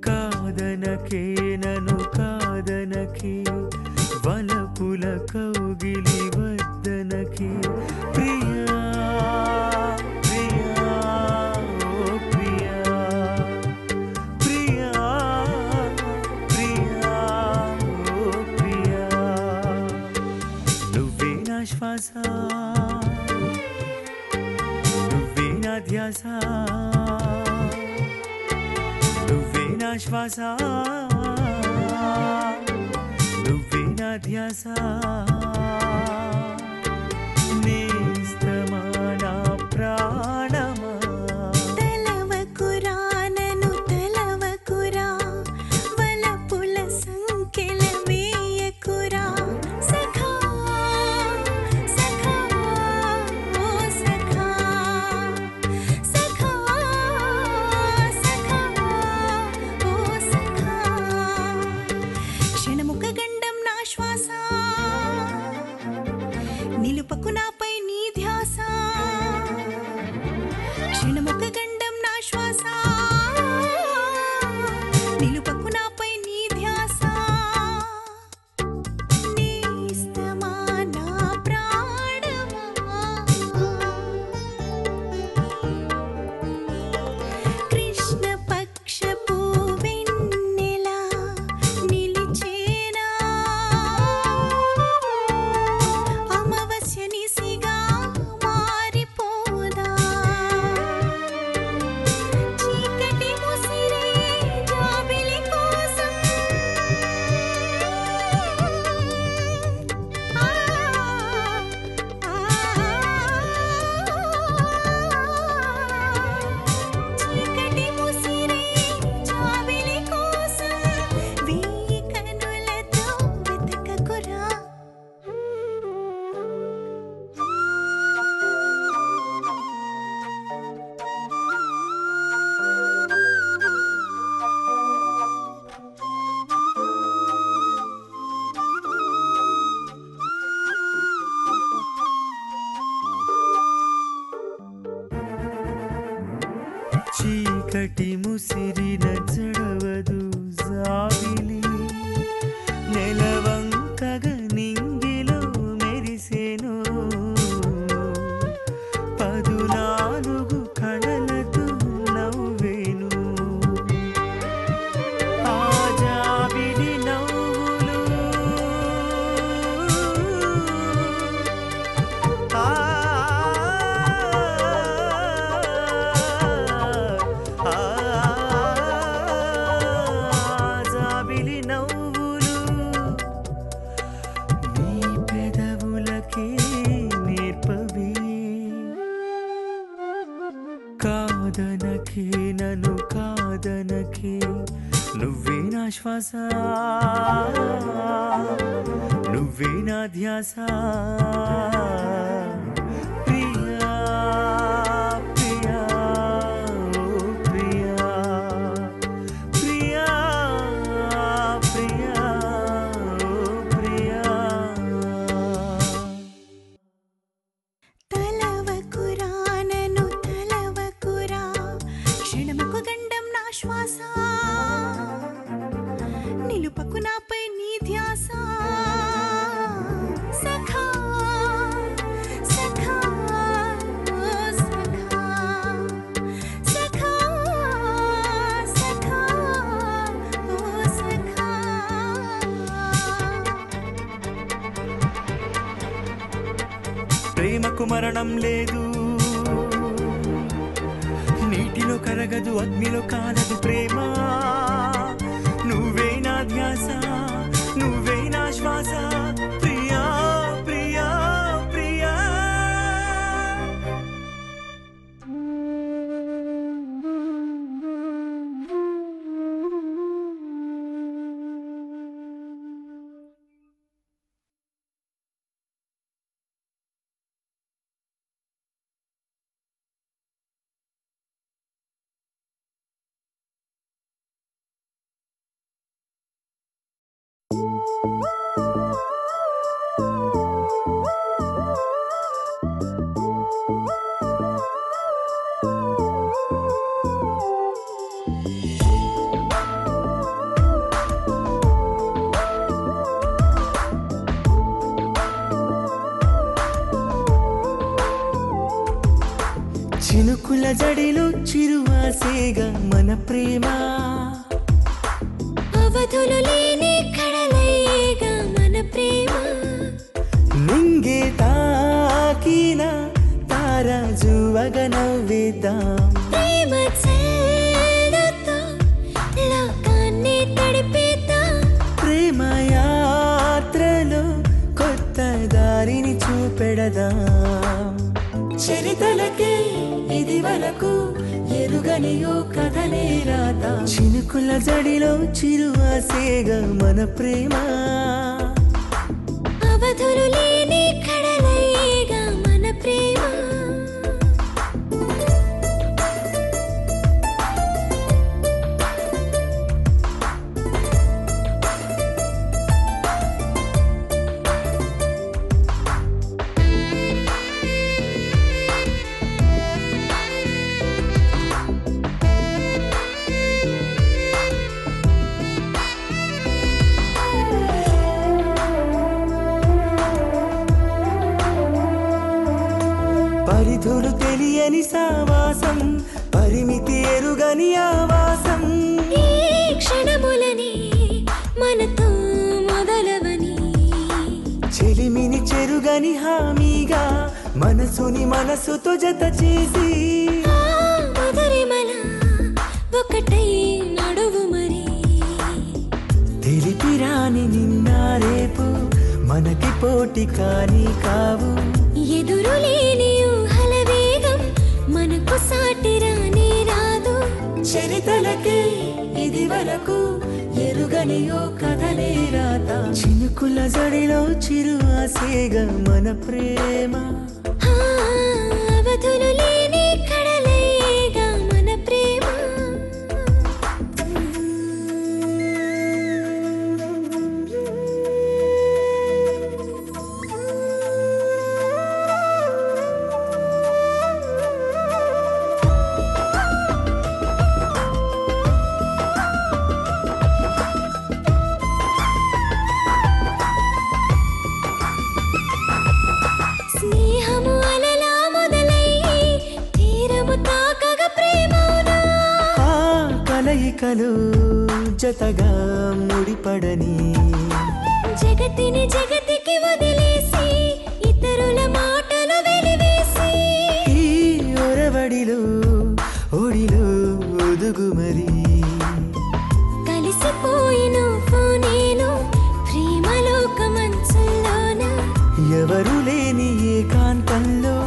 కాదనకే నను కాదనకే వలపుల కౌగిలి వద్దనకే ప్రియా ప్రియా ఓ ప్రియా ప్రియా ప్రియా ఓ ప్రియా నువ్వే నా శ్వాస నువ్వే నా ధ్యాస నువ్వే నా శ్వాస నువ్వే నా ధ్యాస నేస్తమా నా ప్రాణమా తలవకురా నన్ను తలవకురా వలపుల సంకెల వేయకురా సఖా సఖా ఓ సఖా సఖా సఖా ఓ సఖా క్షణముక గండం నా శ్వాస నిలుపకు నాపై నీ ధ్యాస క్షణముక గండం నా శ్వాస చీకటి ముసిరిన జడవదు జాబిలి నెలవంకగా నింగిలో మెరిసెను పదునాలుగు కళలతో నవ్వేను ఆ జాబిలి నవ్వులు ఆ జాబిలి నవ్వులు నీ పెదవులకే నేర్పవే కాదనకే నన్ను కాదనకే నువ్వే నా శ్వాస నువ్వే నా ధ్యాస ప్రియా ప్రియా ఓ ప్రియా ప్రియా ప్రియా ఓ ప్రియా తలవకురా నన్ను తలవకురా క్షణముకు గండం నా శ్వాస నిలుపకు నాపై నీ ధ్యాస సఖా సఖా ఓ సఖా సఖా సఖా ఓ సఖా ప్రేమకు మరణం లేదు నీటిలో కరగదు అగ్నిలో కాలదు ప్రేమ నువ్వే నా ధ్యాస నువ్వే నా శ్వాస ప్రియా ప్రియా ప్రియా చినుకుల జడిలో చిరువాసేగా మన ప్రేమ అవధులు లేని కడలేగా మన ప్రేమ నింగే తాకిన తారాజువగ నవ్వేద్దాం ప్రేమ చేలతో లోకాన్ని తడిపేద్దాం ప్రేమ యాత్రలో కొత్త దారిని చూపెడదాం చరితలకే ఇది వరకు ఎరుగని ఓ కథనే రాదా చినుకుల జడిలో చిరువాసేగా మన ప్రేమ అవధులు లేని కడలేగా మన ప్రేమ పరిధులు తెలియని సావాసం పరిమితి ఎరుగని ఆవాసం ఈ క్షణములని మనతో మొదలవని చెలిమిని చెరుగని హామీగా మనసుని మనసుతో జత చేసి ఆ మధురిమల ఒకటై నడువు మరి తెలిపిరాని నిన్న రేపు మనకి పోటీ కాని కావు ఎదురు లేని ఊహల వేగం మనకు సాటి రానే రాదు చరితలకే ఇది వరకు ఎరుగని ఓ కథనే రాత చినుకుల జడిలో చిరువాసేగా మన ప్రేమ ఆ అవధులు లేని కడలేగా మన ప్రేమ కదలికలు జతగా ముడిపడని జగతికి వదిలేసి ఇతరుల మాటలు వెలివేసి ఈ ఒరవడిలో ఒడిలో ఒదుగు మరి కలిసిపోయిన నేను ప్రేమలోక మంచుల్లోన ఎవరు లేని ఏకాంతంలో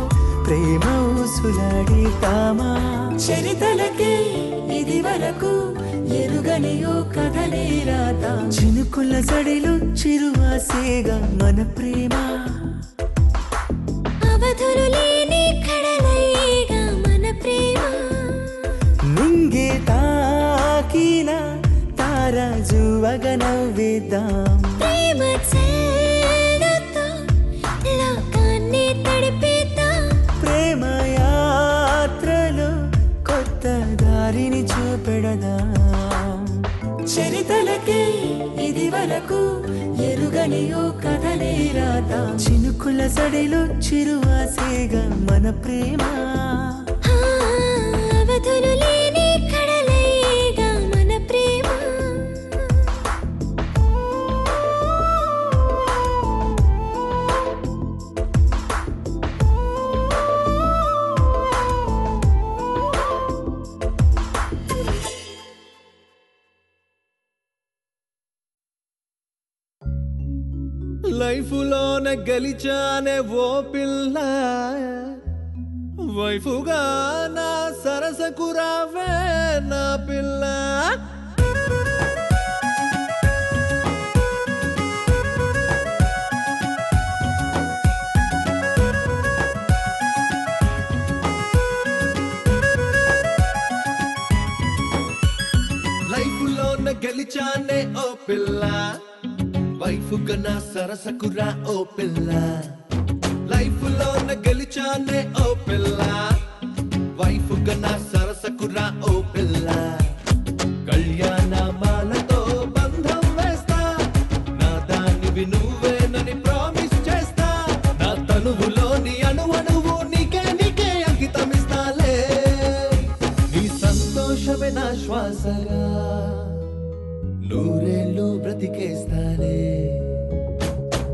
ప్రేమ ఊసులాడే కామా చరితలకే ఇది వరకు ఎరుగని ఓ కథలే రాత చినుకుల సడిలో చిరువాసేగా మన ప్రేమ అవధులు లేని కడలయ్యేగా మన ప్రేమ నింగే తాకిన తారాజువగ నవ్వేద్దాం ప్రేమ చెల్లతో లోకాన్ని తడిపేద్దాం ప్రేమ యాత్రలో కొత్త దారిని చూపెడదాం చరితలకే ఇది వరకు ఎరుగని ఓ కథలే రాత చినుకుల సడిలో చిరువాసేగా మన ప్రేమ అవధులు లేని కడలయ్యేగా మన ప్రేమ లైఫ్ లోన గెలిచానే ఓ పిల్ల వైఫుగా నా సరసకు రావే నా పిల్ల లైఫ్ లోన గెలిచానే ఓ పిల్ల వైఫుగా నా సరసకురా ఓ పిల్ల లైఫ్ లోన గెలిచానే ఓ పిల్ల వైఫుగా నా సరసకురా ఓ పిల్ల కళ్యాణ మాలతో బంధం వేస్తా నా దానివి నువ్వేనని ప్రామిస్ చేస్తా నా తనువులోని అణువణువు నీకే అంకితమిస్తాలే నీ సంతోషమే నా శ్వాసగా నూరేళ్ళు బ్రతికేస్తానే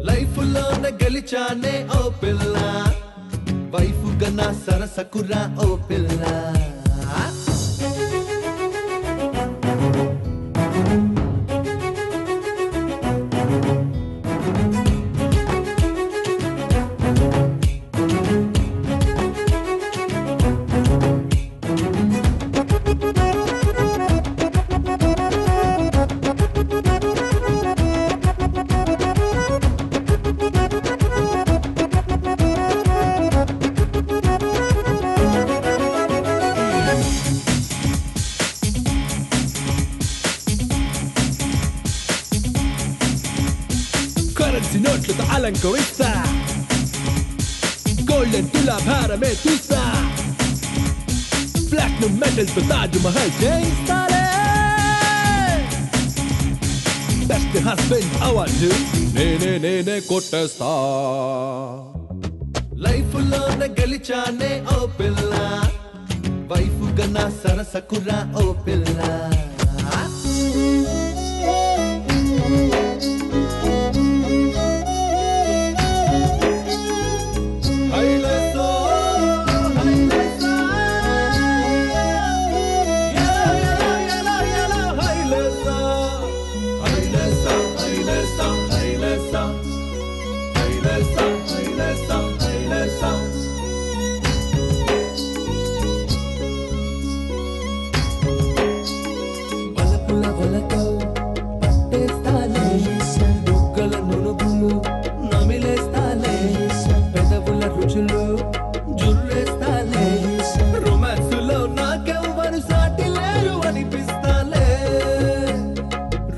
లైఫ్ లోన గెలిచానే ఓ పిల్ల వైఫుగా నా సరసకురా ఓ పిల్ల కరెన్సీ నోట్లతో అలంకరిస్తా గోల్డెన్ తులాభారమే చూస్తా ప్లాటినం మెడల్స్ తో తాజ్ మహల్ చేయిస్తాలే బెస్ట్ హస్బెండ్ అవార్డు నేనే కొట్టేస్తా లైఫ్ లోన గెలిచానే ఓ పిల్ల వైఫుగా నా సరసకురా ఓ పిల్ల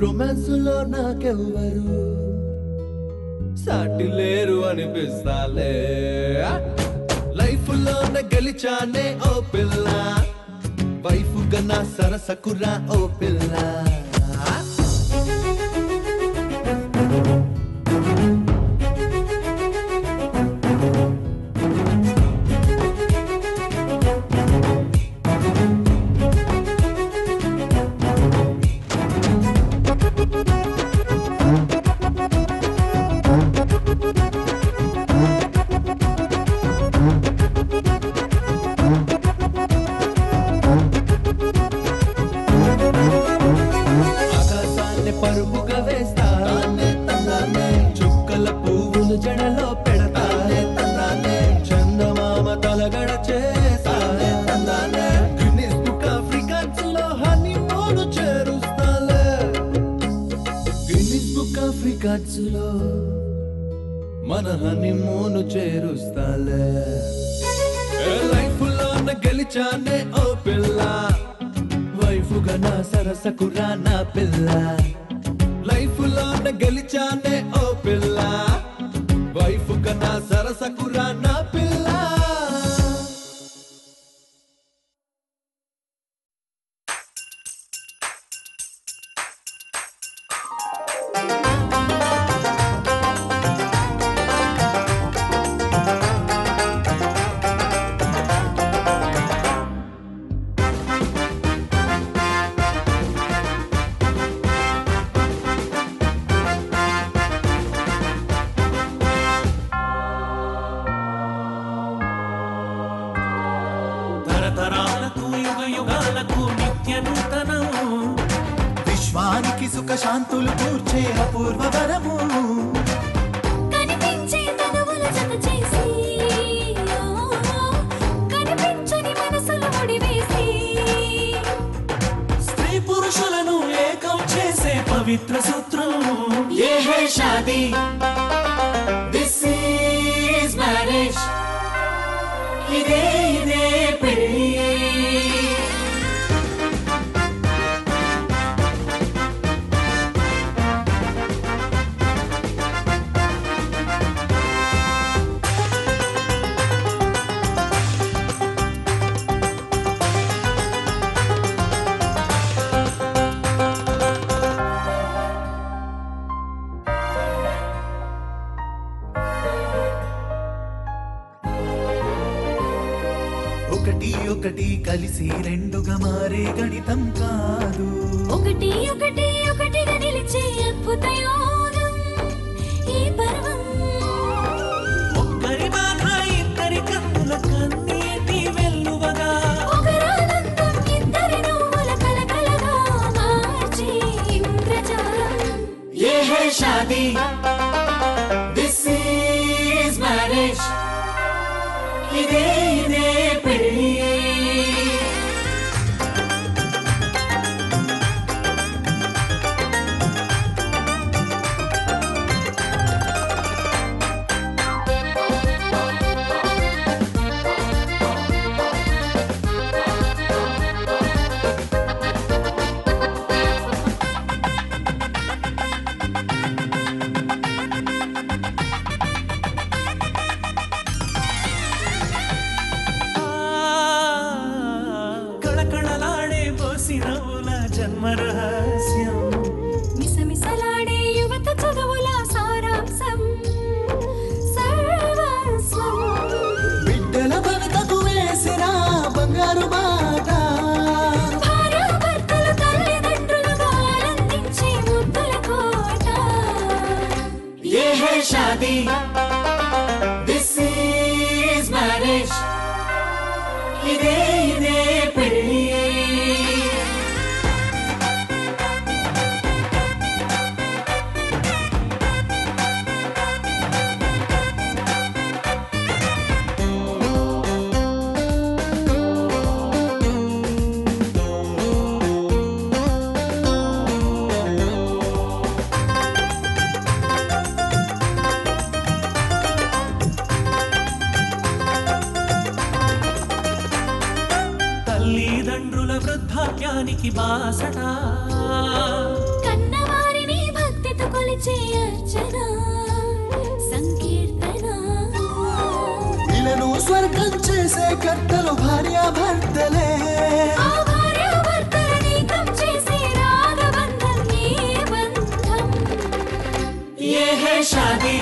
రొమాన్సులో నాకెవ్వరు సాటి లేరు అనిపిస్తాలే లైఫ్ లోన గెలిచానే ఓ పిల్ల వైఫుగా నా సరసకురా ఓ పిల్ల మనసులో మన హనీమూన్ చేరుస్తాలే లైఫ్ లోన గెలిచానే ఓ పిల్ల వైఫుగా నా సరసకురా నా పిల్ల లైఫ్ లోన గెలిచానే ఓ పిల్ల వైఫుగా నా సరసకురా నా పిల్ల తరతరాలకు యుగ యుగాలకు నిత్య నూతనం విశ్వానికి సుఖ శాంతులు కూర్చే అపూర్వ వరము కనిపించే తనువుల జత చేసి కనిపించని మనసులు ముడివేసి స్త్రీ పురుషులను ఏకం చేసే పవిత్ర సూత్రం ఏ హై షాదీ దిస్ ఈజ్ మ్యారేజ్ ఇదే ఇదే పెళ్ళి ఒకటి ఒకటి కలిసి రెండుగా మారే గణితం కాదు ఒకటి ఒకటి ఒకటిగా నిలిచే అద్భుత యోగం ఈ పర్వం ఒక్కరి బాధ ఇద్దరి కన్నుల కన్నీటి వెల్లువగా ఒకరానందం ఇద్దరి నవ్వుల కలకలగా మార్చే ఇంద్రజాలం ఏ హై షాదీ దిస్ ఈజ్ మ్యారేజ్ ఇదే ఇదే పెళ్ళి కళకళలాడే బోసినవుల జన్మ రహస్యం మిసమిసలాడే యువత చదువుల సారాంశం సర్వస్వం బిడ్డల బతుకు వేసిన బంగారు బాట భార్యాభర్తలు తల్లిదండ్రులుగా ఆనందించే ముద్దుల కోట ఏ హై షాదీ దిస్ ఈజ్ మ్యారేజ్ ఇదే ఇదే పెళ్ళి తల్లిదండ్రుల వృద్ధాప్యానికి బాసట కన్నవారిని భక్తితో కొలిచే అర్చన సంకీర్తన ఇలను స్వర్గం చేసే కర్తలు భార్యాభర్తలే ఆ భార్యాభర్తలని ఏకం చేసే రాగబంధం ఈ బంధం ఏ హై షాదీ